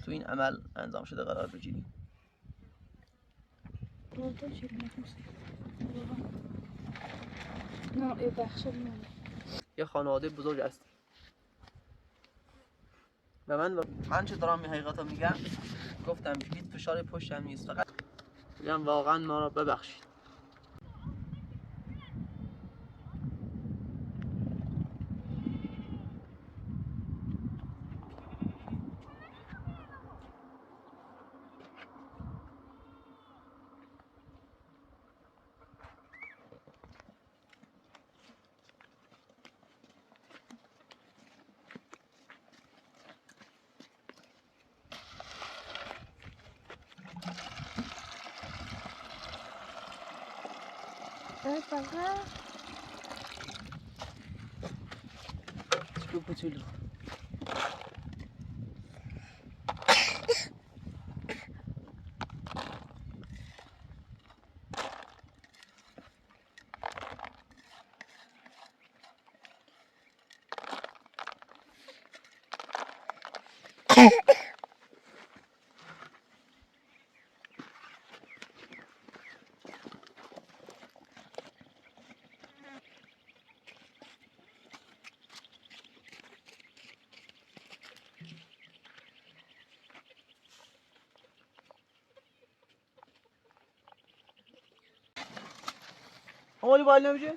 تو این عمل انجام شده قرار بگیریم. یه خانواده بزرگ هستیم و من چه دارم این حقیقتا میگم، گفتم هیچ فشار پشتم نیست، فقط میگم واقعا ما را ببخشید. کوچولو همالی باید نمیشه؟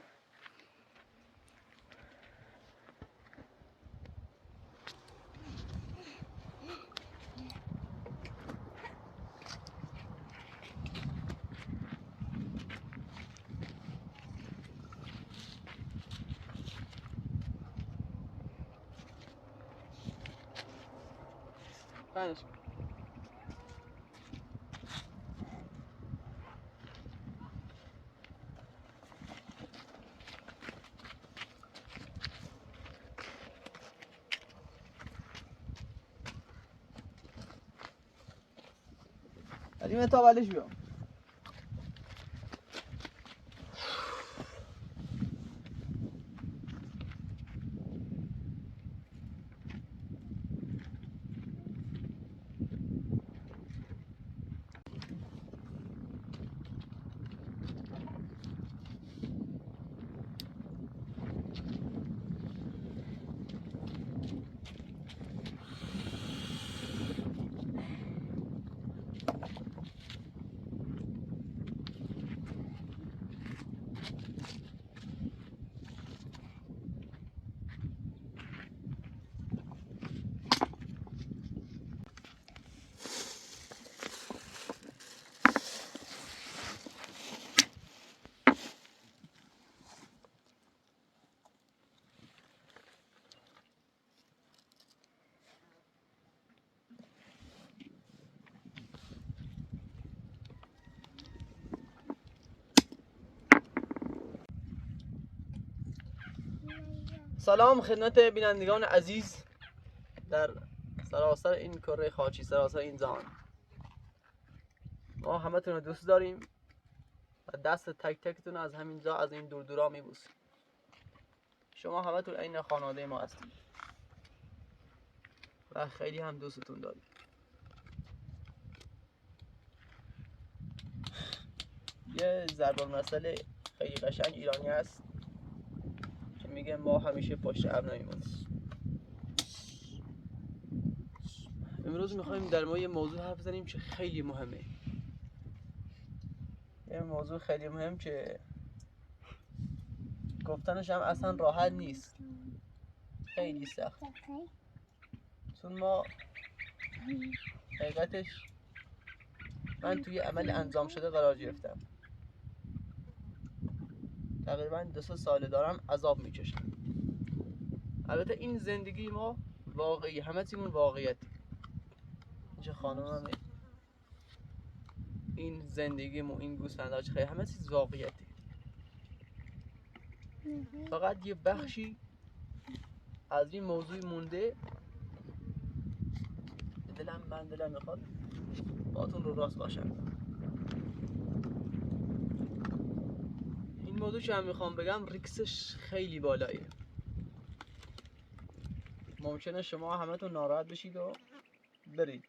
بانش علی تا ولش بیام. سلام خدمت بینندگان عزیز در سراسر این کره خاکی، سراسر این جهان. ما همتون رو دوست داریم و دست تک تکتون از همینجا از این دور دورا میبوسیم. شما همتون عین خانواده ما هستید و خیلی هم دوستتون داریم. یه ضرب المثل خیلی قشنگ ایرانی هست که میگه ما همیشه پشت ابر نمیمونیم. امروز میخوایم در مورد یه موضوع حرف بزنیم که خیلی مهمه. یه موضوع خیلی مهم که گفتنش هم اصلا راحت نیست، خیلی سخت. چون ما حقیقتش من توی عمل انجام شده قرار گرفتم. تقریبا 2 سال دارم عذاب میکشم. البته این زندگی ما واقعی، همه چیمون واقعیتی. اینجا خانممه، این زندگیمون، این گوسفنداش، خیلی همه چیز واقعیتی. فقط یه بخشی از این موضوع مونده. دلم میخواد باتون رو راست باشم. این موضوع که هم میخوام بگم ریکسش خیلی بالایه. ممکنه شما همتون ناراحت بشید و برید،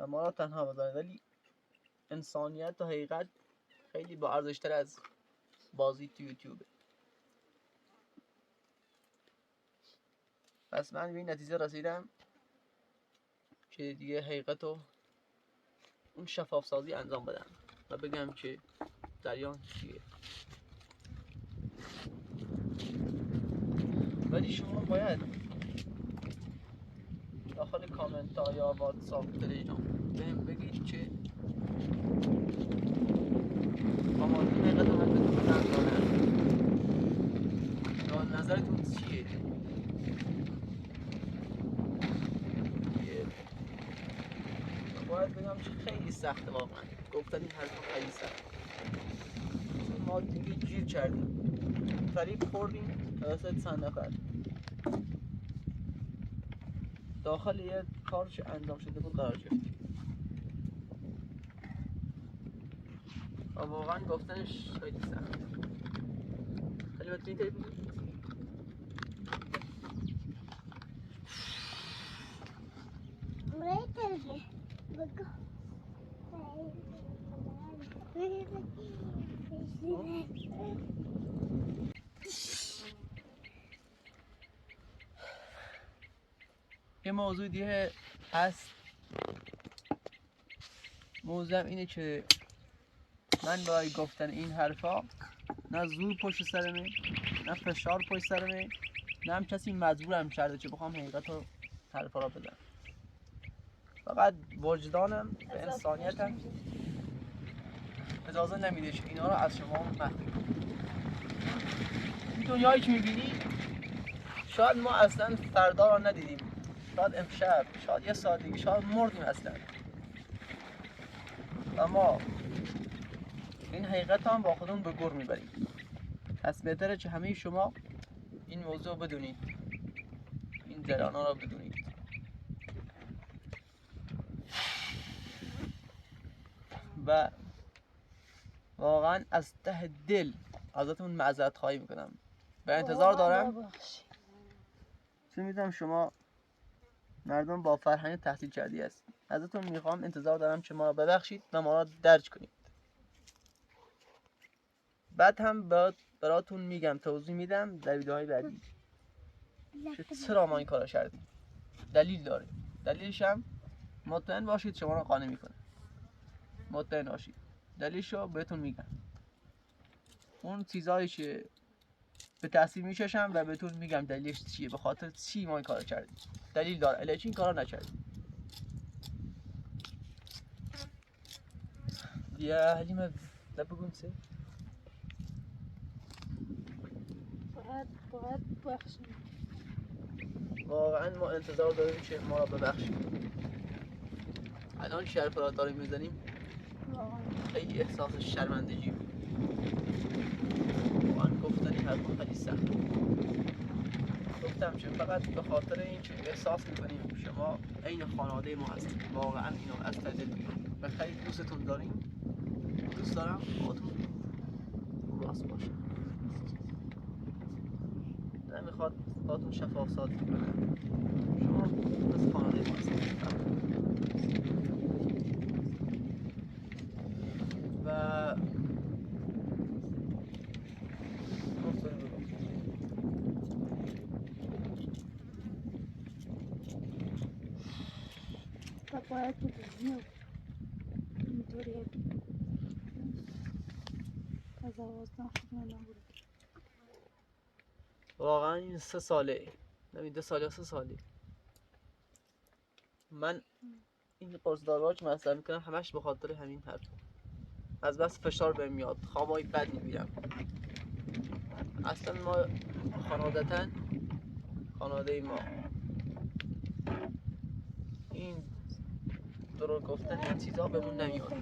و ما را تنها بذارید، ولی انسانیت و حقیقت خیلی با ارزشتر از بازی تو یوتیوبه. پس من به این نتیجه رسیدم که دیگه حقیقت رو اون شفاف سازی انجام بدم و بگم که جریان چیه. ولی شما باید داخل کامنت ها یا واتساپ تلگرام بهم بگید که آماده حقیقت رو من بهتون بدم یا نظرتون چیه. باید بگم که خیلی سخته واقعا گفتن این حرفا، خیلی سخته. ما دیگه گیر کردیم، فریب خوردیم توسط چند نفر داخل یه کارش انجام شده بود قرار گرفتیم و واقعا گفتنش خیلی سخته. خیلی بهتون اینطوری بگید یه موضوع دیگه هست. موضوعم اینه که من برای گفتن این حرفا نه زور پشت سرمه، نه فشار پشت سرمه، نه هم کسی مجبورم کرده که بخوام حقیقت رو حرفا را بزنم. فقط وجدانم به انسانیتم اجازه نمیده که اینا رو از شما مخفی کنم. این دنیایی که میبینی شاید ما اصلا فردا رو ندیدیم، شاید امشب، شاید یه ساعت دیگه، شاید مردیم اصلا. اما این حقیقت هم با خودمون به گر میبریم. پس بهتره که همه شما این موضوع بدونید، این جریان ها رو بدونید. و واقعا از ته دل ازتون معذرت خواهی میکنم. به انتظار دارم، چون میدونم شما مردم با فرهنگ تحصیل کردی است، ازتون میخوام انتظار دارم که ما را ببخشید و ما را درج کنید. بعد هم براتون میگم، توضیح میدم در ویدیوهای بعدی که چرا ما این کارا کردیم. دلیل داره. دلیلش هم مطمئن باشید شما را قانع میکنه. مطمئن باشید. دلیلشو بهتون میگم. اون چیزایی که به تاثیر میششم و بهتون میگم دلیلش چیه، به خاطر چی ما این کارو کردیم. دلیل داره. الکی این کارا نکردیم. یا حلیمه بگون چه؟ باید بخشیم. واقعا ما انتظار داریم که ما را ببخشید. الان شرف را داریم میزنیم، خیلی احساس شرمندگی بود. واقعا گفتن این حرفا خیلی سخت. گفتم که فقط به خاطر این که احساس میکنیم شما عین خانواده ما هستید. واقعا اینو از ته دل میگم و خیلی دوستتون داریم. دوست دارم باهاتون راست باشم. نمیخواد باهاتون شفاف سازی کنم. شما از خانواده ما هستید و باید بدونیم اینطوری از آوازدان خود من نبوده. واقعا این 3 ساله، نمید 2 ساله یا 3 ساله من این قرص داروها که مصرف میکنم همش به خاطر همین حرف. از بس فشار بهم میاد، خوابای بد میبینم. اصلا ما خانواده ما این درو گفتن این چیزها بهمون نمیاد.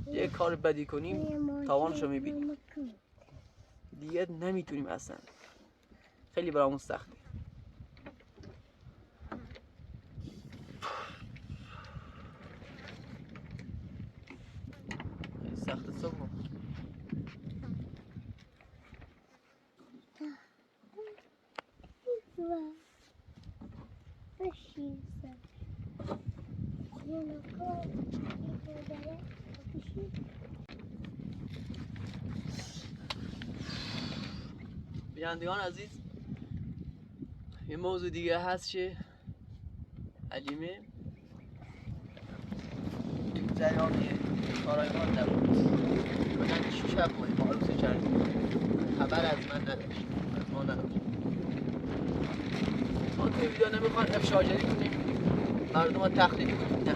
یه کار بدی کنیم تاوانشو میبینیم، دیگه نمیتونیم اصلا. خیلی برامون سخته. خیلی سخته صبح. بینندگان عزیز، یه موضوع دیگه هست که علیمه تو جریان کارهای ما نبود. من 6 هفته معروضه کردیم، خبر از من نداشت، از ما نداشت. ما توی ویدیو نمیخوان افشاگری کنیم، مردم ها تخریب کنیم، نه.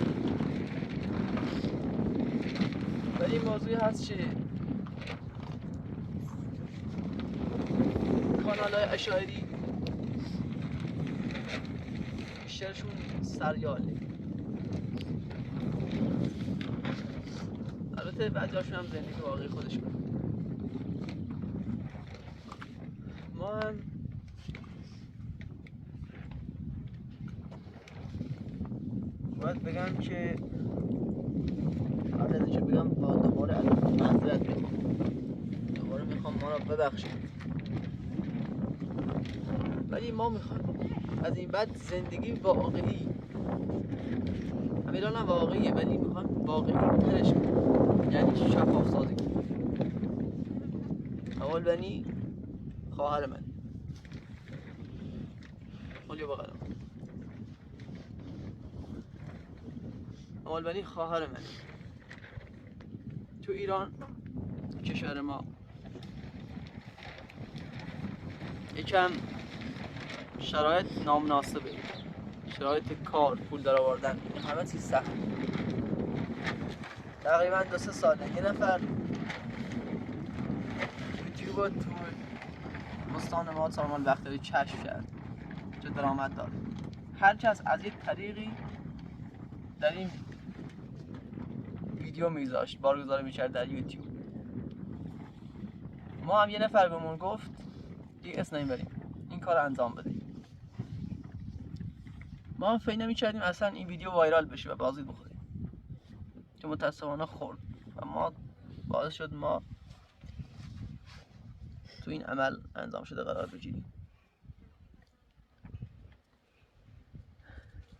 ولی این موضوعی هست که کانال های اشاعری بیشترشون سریاله. البته بعضی هاشون هم زندگی واقعی خودشون. ما هم باید بگم که قبل از اینکه بگم با دوباره از معذرت میخوام، دوباره میخوام ما را ببخشید. ولی ما میخوایم از این بعد زندگی واقعی، همین الان واقعیه ولی میخوایم واقعی ترش کنیم، یعنی شفاف سازی کنیم. اول بنی خواهر من اولی بغلم، اول بنی خواهر من تو ایران، کشور ما یکم شرایط نامناسبه، شرایط کار، پول در آوردن، همه چیز سخت. تقریبا 2-3 ساله یه نفر یوتیوب رو تو استان ما سالمان بختیاری کشف کرد چه درآمد داره. هر کس از یک طریقی در این ویدیو میذاشت، بارگذاری میکرد در یوتیوب. ما هم یه نفر بهمون گفت دیگه اسم نمیبریم، این کار انجام بده. ما هم فکر نمی‌کردیم اصلا این ویدیو وایرال بشه و بازدید بخوره، که متاسفانه خورد و ما باعث شد ما تو این عمل انجام شده قرار بگیریم.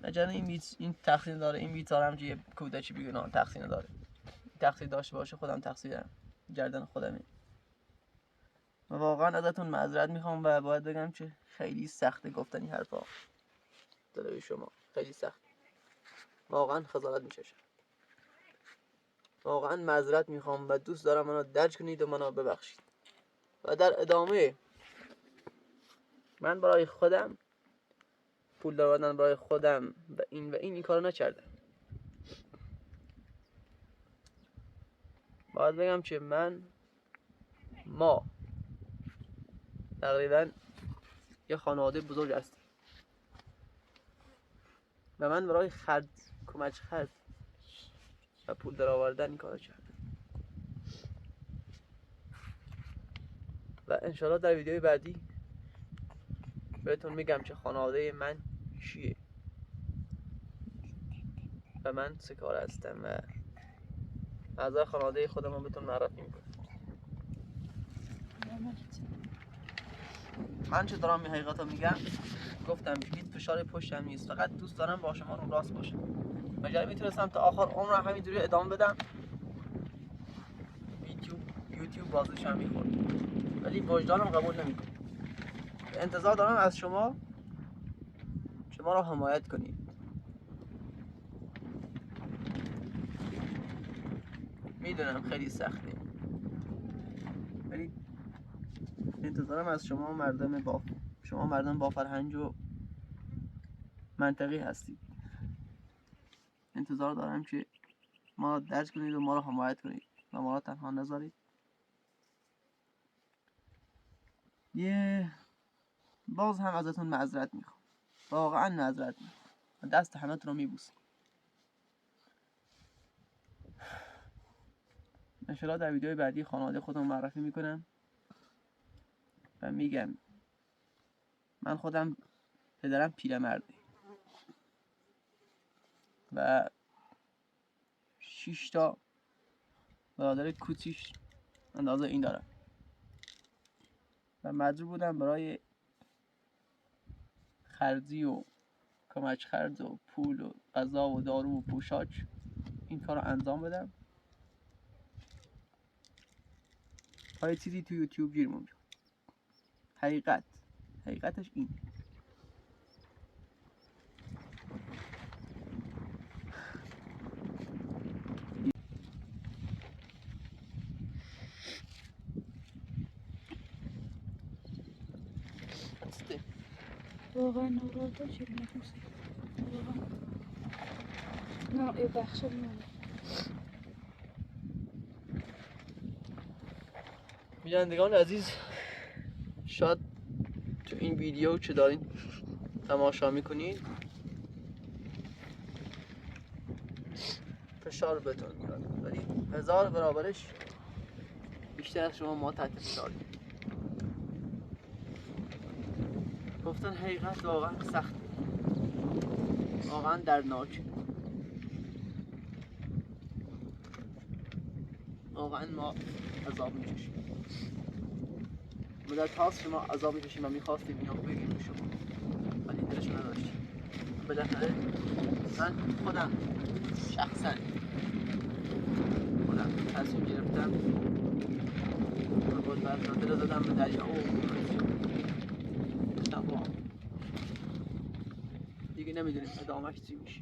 نجانه این تقصیر داره، این بیچاره هم که یه کودکی بیگناه تقصیر داره. تقصیر داشته باشه خودم تقصیرم، گردن خودمه. و واقعا ازتون معذرت میخوام و باید بگم که خیلی سخته گفتن این حرفا. دلوی شما خیلی سخت، واقعا خجالت میکشم. واقعا معذرت میخوام و دوست دارم منو درک کنید و منو ببخشید. و در ادامه من برای خودم پول دادن، برای خودم و این کارو نکردم. باید بگم که ما تقریبا یه خانواده بزرگ هستیم و من برای کمک خرج و پول در آوردن این کارو کردم. و انشالله در ویدیوی بعدی بهتون میگم که خانواده من چیه و من چه کار هستم و اعضای خانواده خودمون بهتون معرفی میکنم. من چه دارم این حقیقت رو میگم، گفتم هیچ فشار پشتم نیست، فقط دوست دارم با شما رو راست باشم. مگر میتونستم تا آخر عمرم همینجوری ادامه بدم، یوتیوب بازش هم میخورد، ولی وجدانم قبول نمیکنه. انتظار دارم از شما رو حمایت کنید. میدونم خیلی سخته ولی انتظارم از شما مردم با فرهنگ و منطقی هستید. انتظار دارم که ما رو درک کنید و ما رو حمایت کنید و ما رو تنها نذارید. باز هم ازتون معذرت میخوام، واقعا معذرت میخوام، دست همتون رو میبوسم. انشالله در ویدیوی بعدی خانواده خودم معرفی میکنم و میگم من خودم پدرم پیرمرده و 6 تا برادر کوچیک اندازه این دارم و مجبور بودم برای خرجی و کمک خرج و پول و غذا و دارو و پوشاک این کار رو انجام بدم تا یه چیزی تو یوتیوب گیرمون بیاد. حقیقتش این. واقعا نورادا چیز نکنسی واقعا نه ای بخش میمونه بینندگان عزیز، شاید تو این ویدیو که دارین تماشا میکنید فشار بهتون میاد، ولی 1000 برابرش بیشتر از شما ما تحت فشاریم. گفتن حقیقت واقعا سخته، واقعا دردناکه، واقعا ما عذاب میکشیم. مدت هاست شما عذاب میکشیم و میخواستیم اینو بگیم به شما ولی دلشو نداشتیم. بالاخره من خودم شخصا تصمیم گرفتم و با فرزانده رو زدم به دریا و گفتم دیگه نمیدونیم ادامهش چی میشه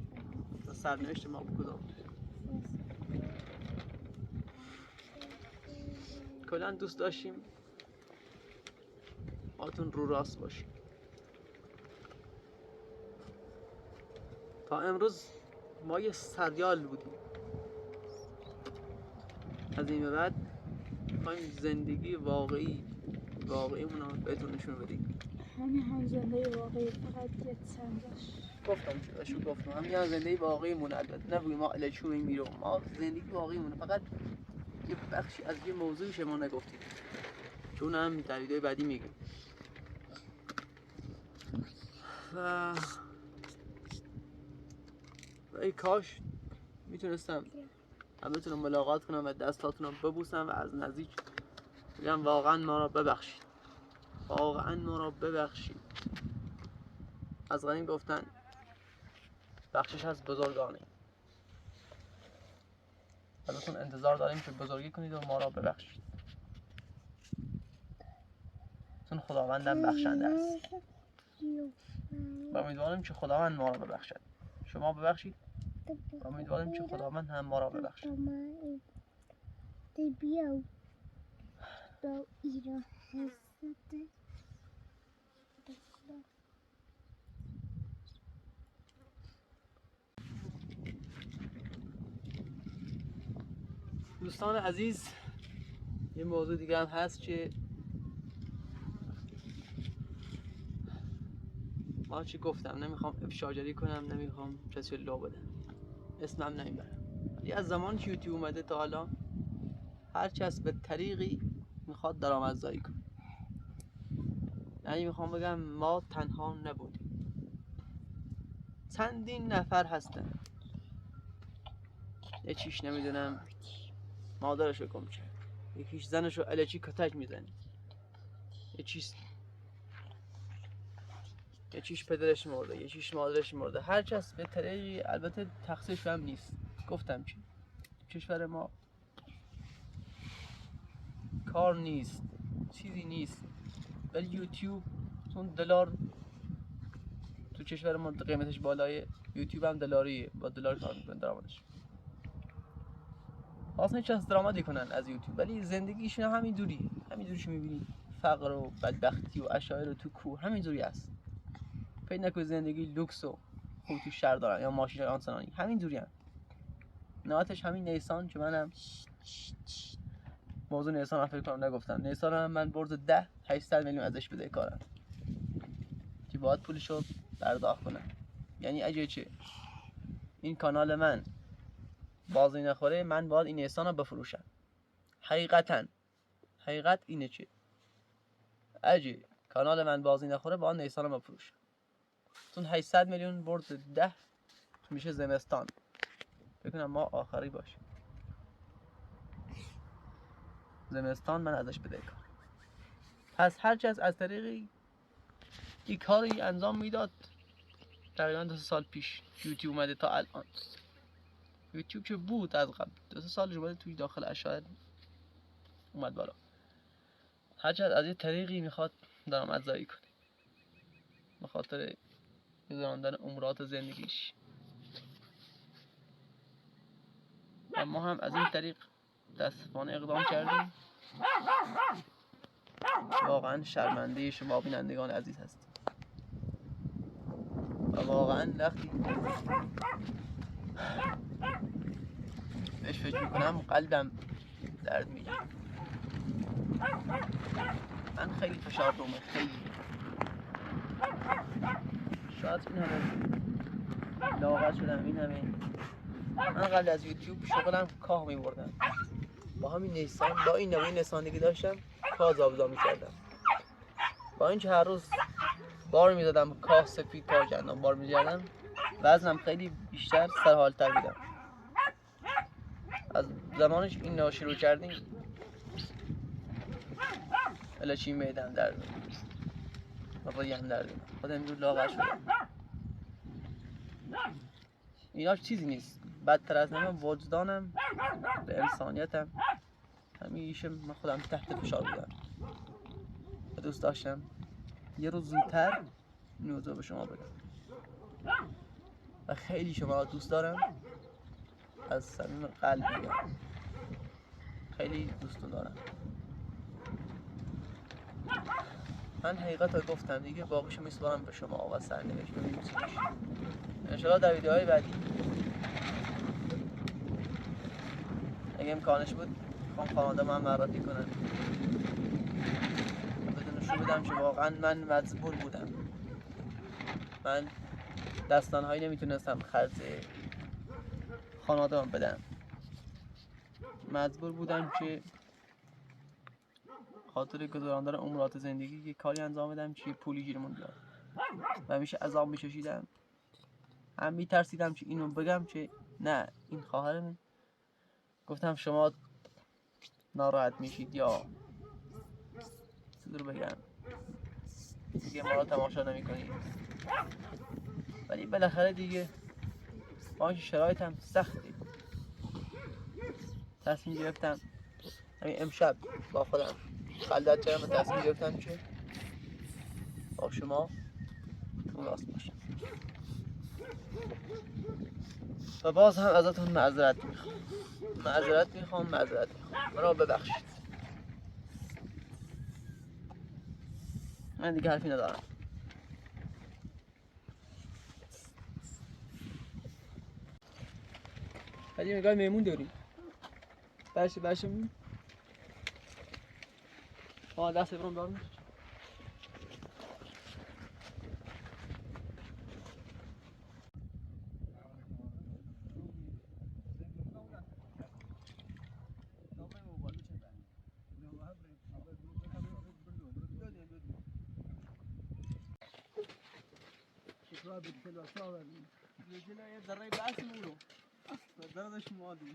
و سرنوشت ما به کجا بود. کلا دوست داشتیم هاتون رو راست باشیم. تا امروز ما یه سریال بودیم، از این به بعد میخوایم زندگی واقعیمون رو بهتون نشون بدیم. همین زندگی واقعی فقط یه سنجش گفتم همین زندگی واقعیمون، البته نبگیم ما الچو میمیرم، ما زندگی واقعیمونه، فقط یه بخشی از یه موضوعی شما نگفتیم چون هم در ویدیو بعدی میگیم. و ای کاش میتونستم همتون رو ملاقات کنم و دستاتون رو ببوسم و از نزدیک بگم واقعا ما را ببخشید، واقعا ما را ببخشید. از قدیم گفتن بخشش از بزرگانه، ازتون انتظار داریم که بزرگی کنید و ما را ببخشید، چون خداوندم بخشنده است و امیدواریم که خداوند ما را ببخشد. شما ببخشید و امیدواریم که خداوند هم ما را ببخشد. دوستان عزیز، یه موضوع دیگه هم هست که ما چی گفتم، نمیخوام افشاجری کنم، نمیخوام کسی لو بدم، اسمم نمیبرم، ولی از زمان که یوتیوب اومده تا حالا هر کس به طریقی میخواد درآمدزایی کنه. یعنی میخوام بگم ما تنها نبودیم، چندین نفر هستن. یکیش نمیدونم مادرشو گم کرد، یکیش زنشو الکی کتک میزنه، یکیش پدرش مرده، یکیش مادرش مرده. هر کس به طریقی، البته تقصیرش هم نیست. گفتم که کشور ما کار نیست، چیزی نیست، ولی یوتیوب چون دلار تو کشور ما قیمتش بالای، یوتیوب هم دلاریه، با دلار کار میکنه درآمدش. اصلا هیچ کس درآمدی کنن از یوتیوب، ولی زندگیشون همین دوری که میبینید، فقر و بدبختی و اشایر و تو کوه همین دوری است. فکر نکنید زندگی لوکس و خوب تو شهر دارن یا ماشین آنسانی، همین دوری هم. نهایتش همین نیسان که منم موضوع نیسان هم فکر کنم نگفتم، نیسان هم من برد 800 میلیون ازش بده کارم که باید پولشو پرداخت کنم. یعنی اگه چه این کانال من بازی نخوره، من باید این نیسان رو بفروشم. حقیقت اینه که اگه کانال من بازی نخوره باید نیسان رو بفروشم، چون 800 میلیون برد 10 میشه زمستان. بکنم ما آخری باشه زمستان من ازش بده کار. پس هر کس از طریقی این کاری انجام میداد تقریبا 2 سال پیش یوتیوب اومده تا الان. یوتیوب که بود از قبل 2 سالش اومده توی داخل اشاعر اومد بالا. هرچند از یه طریقی میخواد درآمدزایی کنه به خاطر گذراندن عمرات زندگیش. و ما هم از این طریق متاسفانه اقدام کردیم. واقعا شرمنده شما بینندگان عزیز هستیم و واقعا وقتی بهش فکر میکنم قلبم درد میگیره. من خیلی فشار دومه، خیلی شاید این همه لاغر شدم، این همه. من قبل از یوتیوب شغلم کاه میبردم، با همین نیسان، با این نوعی نسانی که داشتم کاه زابزا میکردم. با اینکه هر روز بار میدادم کاه سفید کاه گندم بار میکردم، وزنم خیلی بیشتر سرحالتر بودم. از زمانش این نوع شروع کردیم الچی میدم درد و ریم درد خود امروز لاغر شدم. اینا چیزی نیست، بدتر از همه وجدانم به انسانیتم همیشه من خودم تحت فشار بودم و دوست داشتم یه روز زودتر این موضوع به شما بگم و خیلی شما دوست دارم، از صمیم قلب میگم خیلی دوستون دارم. من حقیقت رو گفتم دیگه، باقیشو میسپارم به شما و سرنوشت ببینیم چی میشه. انشالله در ویدیوهای بعدی اگه امکانش بود میخوام خانواده من معرفی کنم و بدون نشون بدم که واقعا من مجبور بودم. من دستانهایی نمیتونستم خرج خانواده من بدم، مجبور بودم که خاطر گذراندن عمرات زندگی یه کاری انجام بدم که پولی گیرمون بیاد و همیشه عذاب می‌کشیدم. هم میترسیدم که اینو بگم که نه این خواهرمون، گفتم شما ناراحت میشید یا چیزی رو بگم دیگه ما رو تماشا نمی‌کنید. ولی بالاخره دیگه با اینکه شرایطم سخته تصمیم گرفتم همین امشب با خودم خلوت کردم و تصمیم گرفتم که با شما راست باشم و باز هم ازتون معذرت میخوام. منو ببخشید. من دیگه حرفی ندارم. هدی نگاه میمون داریم. باشه دست برام دارم. ذره بحث مولو دردش مادی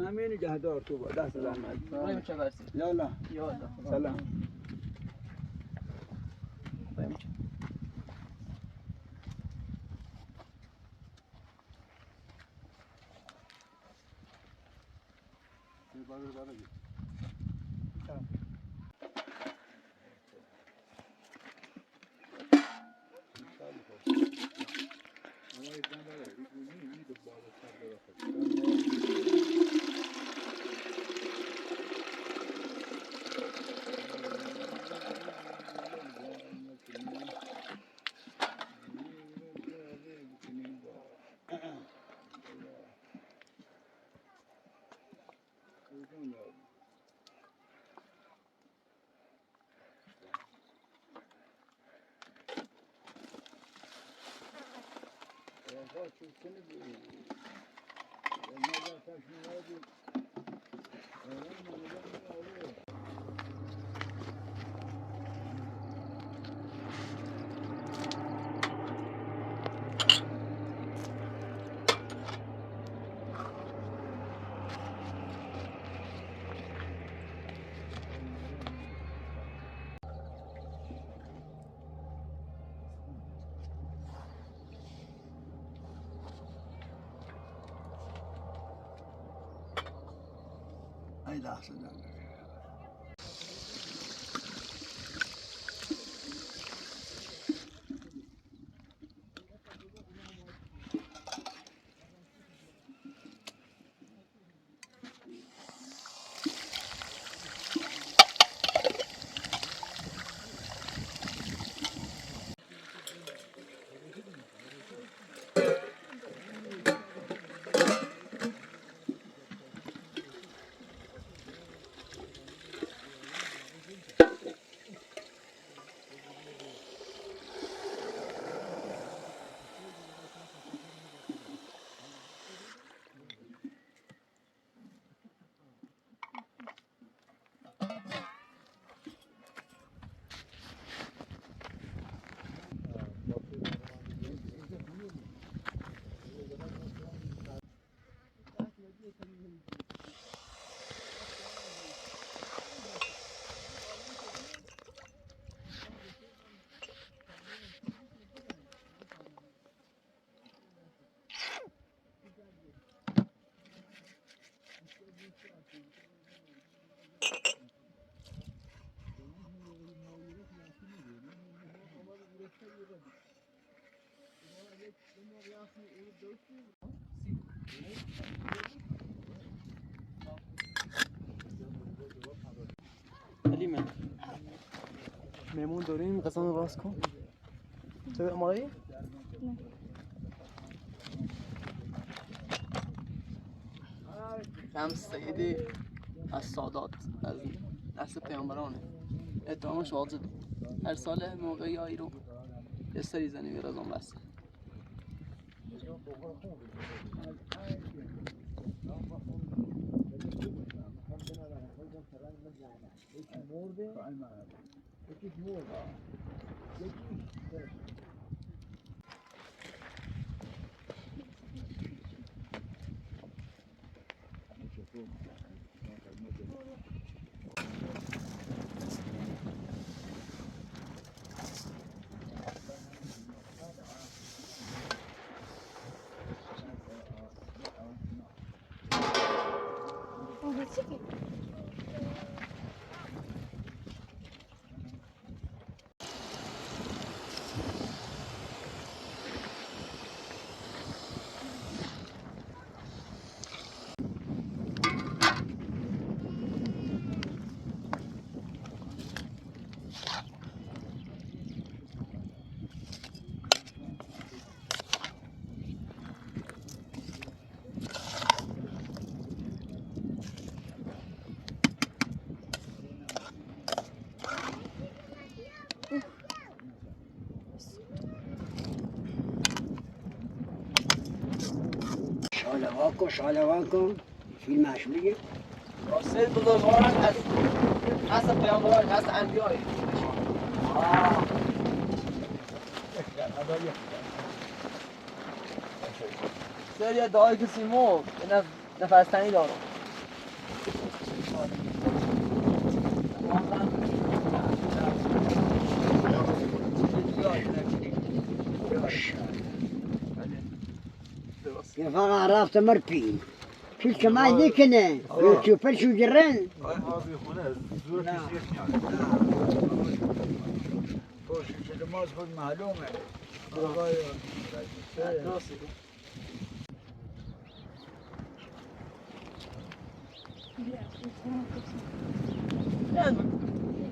همین نگهدار تو با دست زحمت. بریم چه برسی. یالا سلام. بریم چه. Don't know. ای لحظه دارم. حلیمه میمون داریم قسم رو باز کن تو به امارایی؟ نه. شمس سیدی از سادات از نسل پیامبرانه اتهامش واجد هر سال موقعی آیی رو یه سری زنی میره از اون بس آه چی که؟ شالوا کن فیلمش میگه سید بزرگواران از نسل پیامبران نسل انبیایی سری دعای کسی مرد نفستنی دارم یه فقط رفت مرپی کل کمال دیکنه یوتیوبر شو جرن نه خوشی که نماز خود معلومه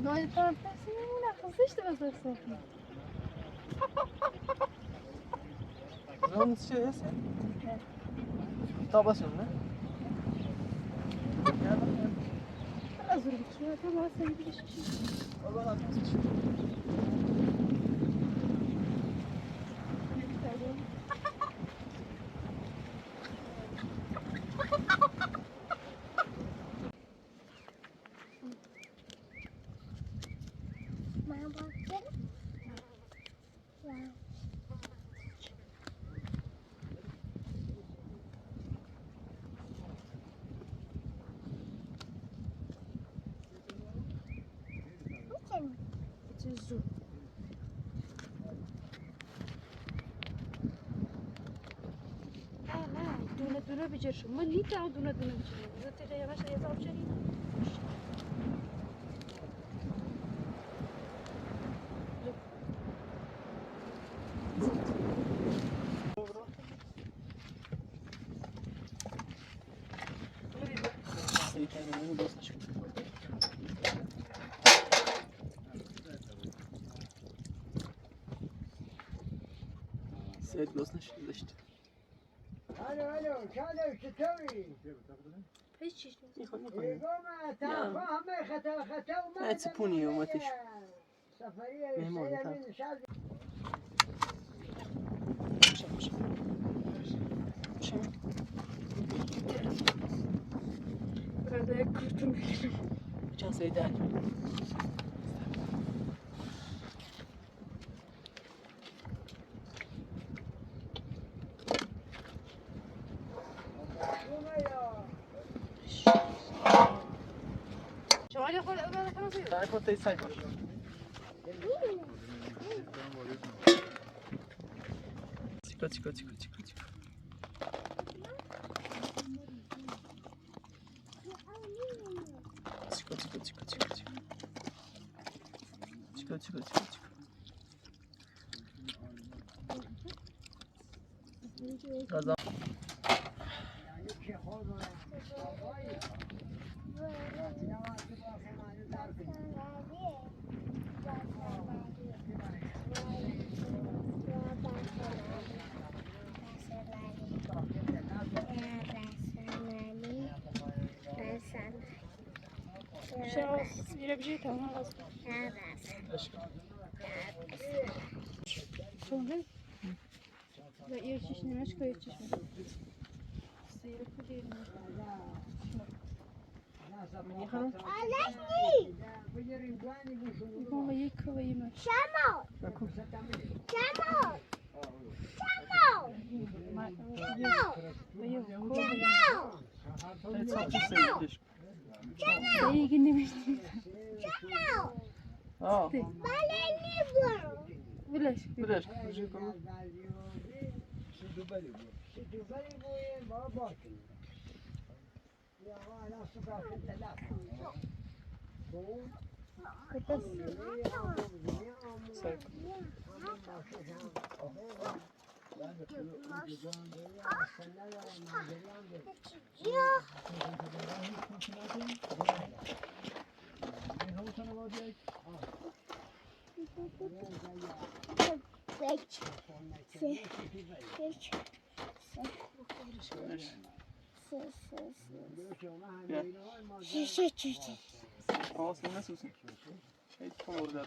Nós estamos pensando na consiste das pessoas. Não sei esse. Tá passando, né? Az urbiço, até lá sai de xixi. Agora lá tem xixi. چه زود نه دونه بجر شو من نیتا دونه بجر زدت جاي ماشي يا صاحب شري سيد بوسنش زشت الو شالو چطوری؟ هیچ چیز میخوام ما تعرفوا همه خطا وما ما تسيبوني وما تش سفرية مهموني، يصير تعال. من شال burada kurtum چند سری ده شمالی خود اول کنم سیو تعرف انت سعی باش چیکا چیکا چیکا چیکا چیکا چیکا چیکا چیکا چیکا چیکا چیکا چیکا چیکا غذا شاس يلا بجيت انا غصب شلون لا يرششني مشكو يرششني سير كثير هو يكو ويمر يجيني مش اه بلاش بلاش بجيكم سايق خلاص الناس وصل هيك تطور ده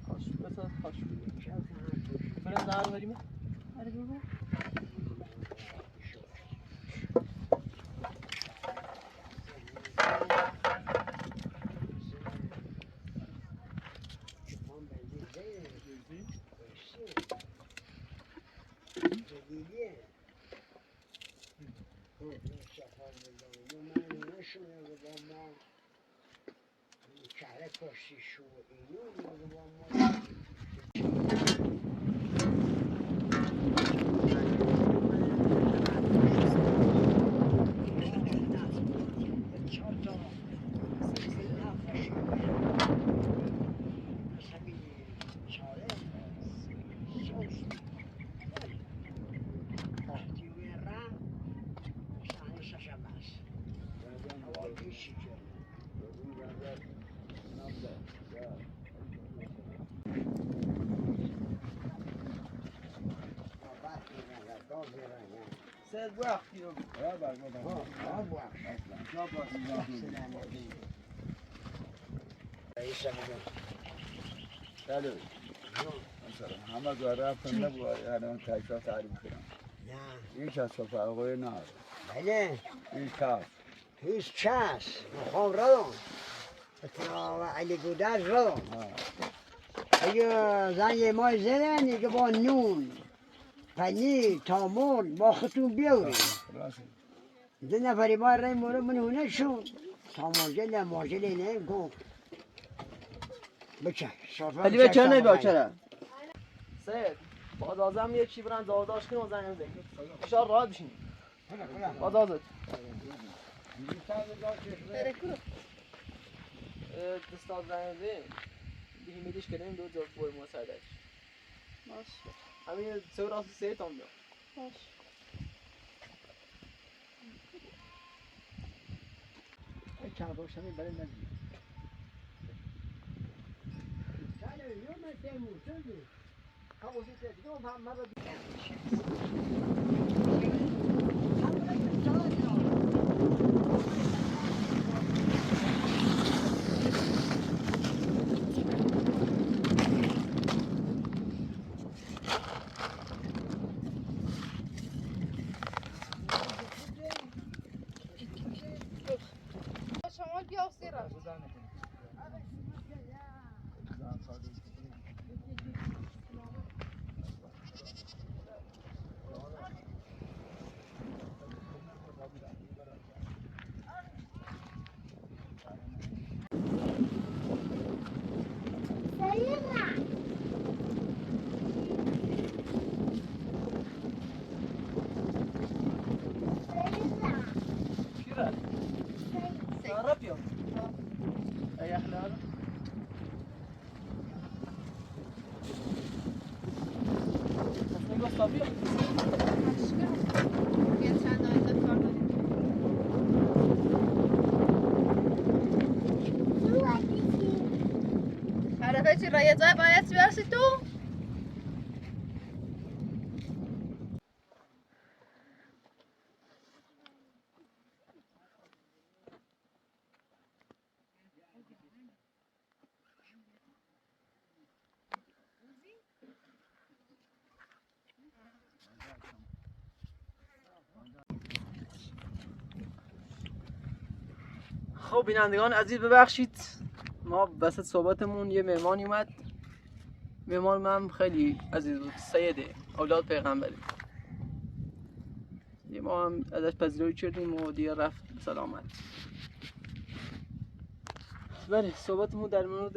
خوش مثلا خوش بریم نهار بریم آره بابا سید وقتی رو بله مثلا همه گاره رفتن نبود الان تکرار تعریف کنم نه این کس فرقای نه بله این کس هیچ کس مخوام رو اتنا علی گودرز رو اگه زن مای زدن که با نون پنیر تامور با خطون بیاوریم راست دو نفری ما رای مورو من هونه شون تامورجل ماجل نه گفت بچه علی به چه نبا چرا سید باز آزم یه چی برن زارداش کنیم و زنیم بگیم اشار راحت بشین باز آزد دستان زنیم بگیم دیمیدیش کنیم دو جا بای مساعدش باش همین سه راست سه تام دار باش چند روش همین برای نزدیک شما بیا سیرا كيرا رابيو اي احلى بس طبيعي عرفه چی رایجای باید برسی تو؟ خب بینندگان عزیز ببخشید ما وسط صحبتمون یه مهمانی اومد مهمان من خیلی عزیز بود سیده اولاد پیغمبری ما هم ازش پذیرایی کردیم و دیگه رفت سلامت بله صحبتمون در مورد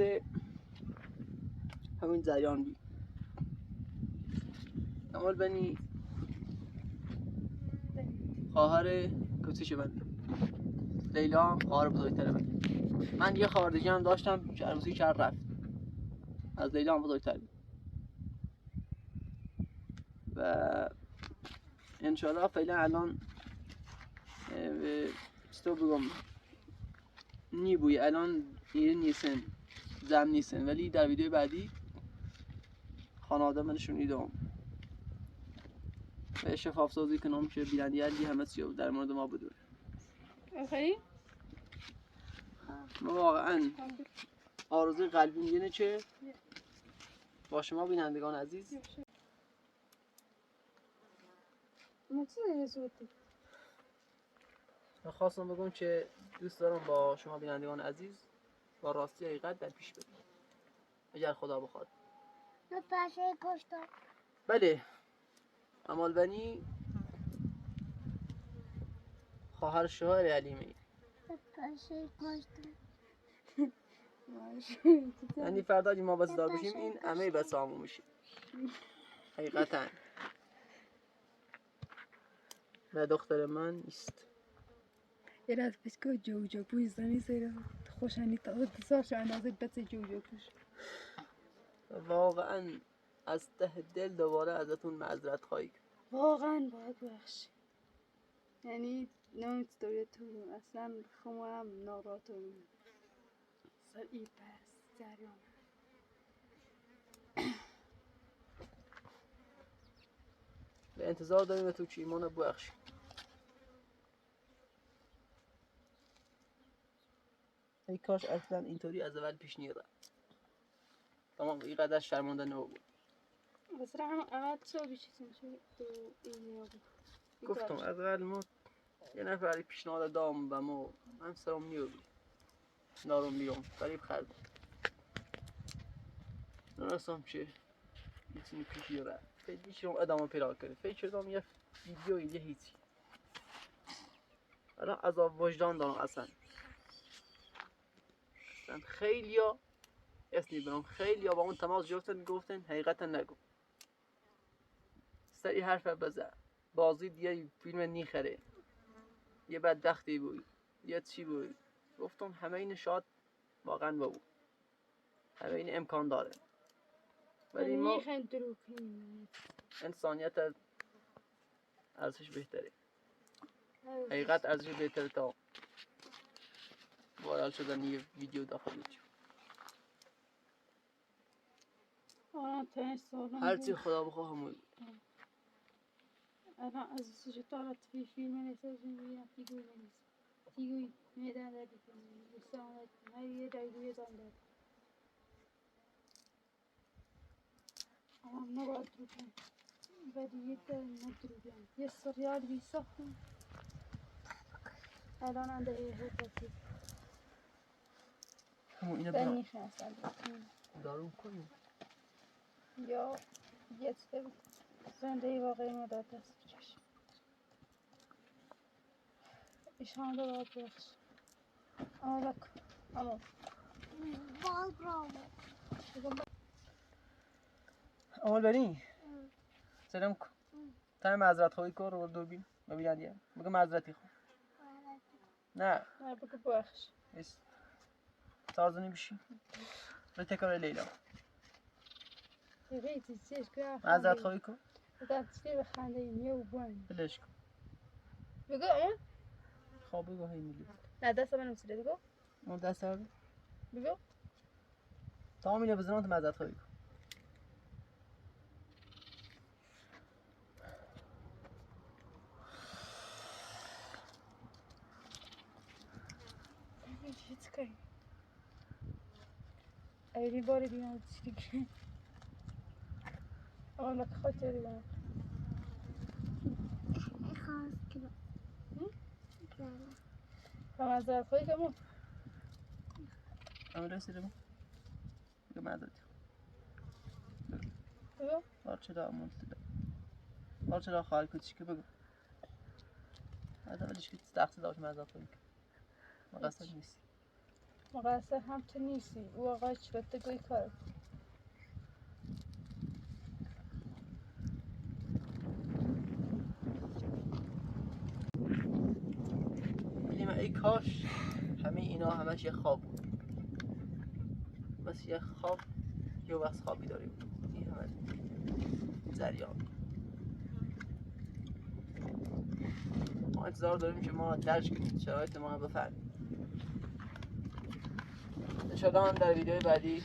همین جریان بی کمال بنی خواهر کوچیک من لیلا هم خواهر بزرگتر من یه خواهر دیگه هم داشتم که عروسی کرد رفت از لیلا هم بزرگتر و انشالله فعلا الان چطور بگم نیبوی الان دیگه نیستن زم نیستن ولی در ویدیو بعدی خانواده منشون ایدم و شفاف سازی کنم که بینندگی همه چی در مورد ما بدونه خیلی؟ ما واقعا آرزوی قلبی اینه که با شما بینندگان عزیز خواستم بگم که دوست دارم با شما بینندگان عزیز با راستی حقیقت در پیش بریم اگر خدا بخواد تو پشه کشتم. بله امال بنی خواهر شوهر علیمی. تو پشه کشتم. یعنی فردا اگه ما بس دار بشیم این همه بس همون میشه حقیقتا و دختر من نیست. یه از بسکو جو پوش زنی سیره خوشنی تا دساش اندازه بس جو پوش. واقعا از ته دل دوباره ازتون معذرت خواهی کنم. واقعا باید بخشی. یعنی نمیت دوری تو اصلا خمارم ناراتون سر ای پس جریان. به انتظار داریم تو که ایمان رو بخشی. ای کاش اصلا اینطوری از اول پیش نیاد. تمام اینقدر شرمنده نبود. بس رحم عاد شو بيشتم شو إيه گفتم از اول ما یه نفری پیشنهاد دام و ما هم سرم نیوردیم نارم میام فریب خرد نرسم چه میتونی پیشی رو فیدی شما ادامه پیدا کرده فکر کردم یه ویدیو یه هیچی حالا عذاب وجدان دارم اصلا خیلی ها اسمی برام خیلی ها با اون تماس گفتن حقیقتا نگو سری حرف بزن بازی دیگه فیلم نیخره یه بدبختی بود یه چی بود گفتم همه این شاید واقعا بود همه این امکان داره ولی ما انسانیت از ارزش بهتره حقیقت ارزش بهتره تا وارد شدن یه ویدیو داخل یوتیوب هرچی خدا بخواه همون بود أنا أزوج طارت في فيلم نسوي ويا تيجي ميدان ذلك الساعة هاي يدعي يزعل ما بقدر بدي ندري يسر ريال بيسخن الان عنده هيك همون اینو بني برام خاص دارو کنیم یا يتسبب زنده واقعی مدت دست بچش ایشان دو باید بخش اما بکن اما بال برام. اول بریم سلام کن تا معذرت خواهی کن رو دوربین ببینن دیگه بگو معذرتی خواهم نه نه بگو بخش ایست تازنی بشی به تکار لیلا یه چیزیش که معذرت خواهی کن دستی به خنده میه و بوین بلش کن بگو اما خواب بگو هی میلی نه دست من نمیسیده بگو اون دست سر بگو تا میله بزنم تو معذرت خواهی کن هیچ کاری ایلی باری بیان چی که اما لک خاطری بیان خواست کنم. معذرت خواهی کنم اما رسیده بگو بگو معذرتی بگو بارچه بارچه خواهی کچی که بگو اولش که تقصیر داشت معذرت خواهی کن مقصر نیستی مقصر هم تو نیستی او آقای چی بهت گوی کار میگم ای کاش همه اینا همش یه خواب بود بس یه خواب یه وقت خوابی داریم این همه جریان ما انتظار داریم که ما درک کنیم شرایط ما رو بفهمیم انشاءالله هم در ویدیو بعدی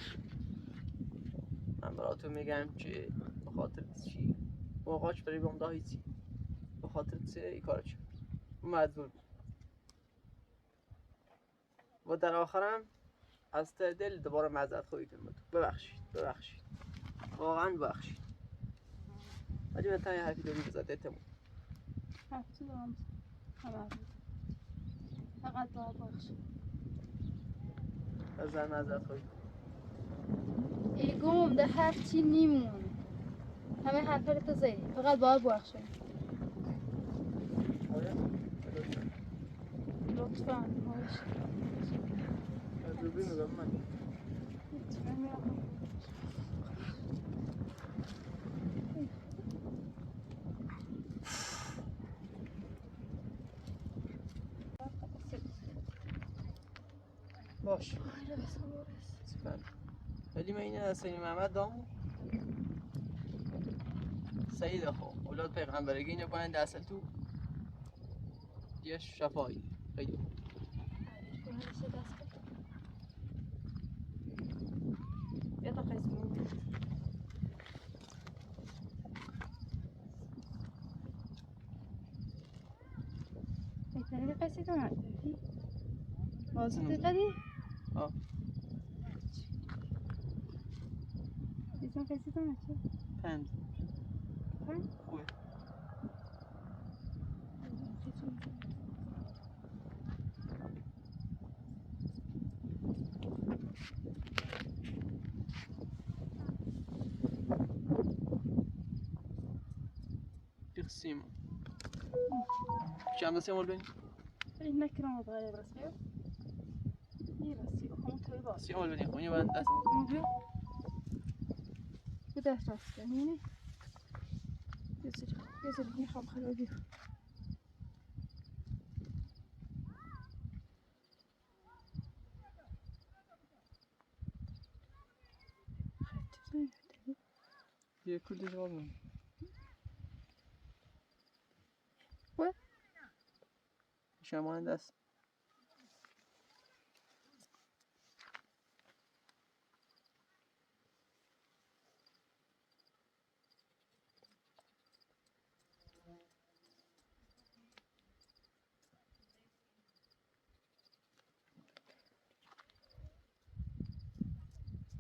من براتون میگم که به خاطر چی موقعاش برای بمدا هیچی به خاطر چه ای کار چه مجبور بود و در آخرم از ته دل دوباره معذرت خواهی کنم ببخشید واقعا ببخشید ولی بهتر یه حرفی داری بزد اعتماد هفته دارم همه فقط باید بخش از زن معذرت خواهی ایگون ده حرف چی نیمون همه حرفا رو تو زدی فقط باید بخشی لطفا باش تجربه میگم من باش سپر ولی من اینه از سید محمد دامو سید خو اولاد پیغمبرگی اینه باید اصل تو یه شفایی خیلی يلا قسمين الثانية قسيتون عندي وصلت غادي اه إذا قسيتون عندي پنج فهم خوبه يخصيمه شو عم بسيمو البني؟ إنك كلام صغير بس فيه إيه بس يخون طيبات سيمو البني خوني بعد أسمه موجود بدأ أشرف يعني يصير هني خام خلوجي هي كل جواب منه و شو ما دست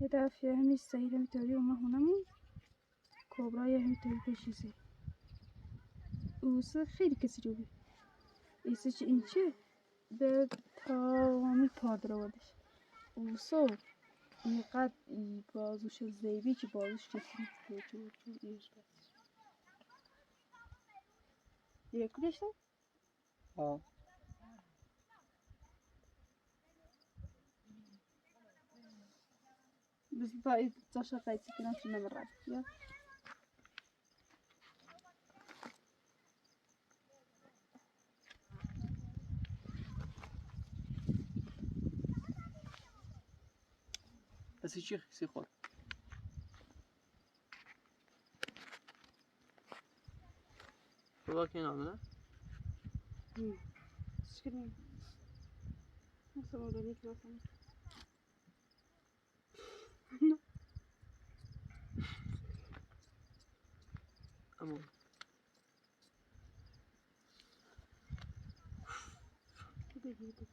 يدا في همي السيدة متوري وما هنمو كوبرا يا هم توري بشيسي وصل خیلی کسی رو بی ایسش این چه به تمامی کار در آوردش اوسو اینقدر بازوش زیبی که بازوش کسی نیست که ایش بس دیگه کلش دار؟ اه بس باید تاشا قایدی کنم شو نمرد یا بس هیچی خیسی خور خدا که نامه نه؟ تشکریم مثلا مدنی که مثلا اما بگید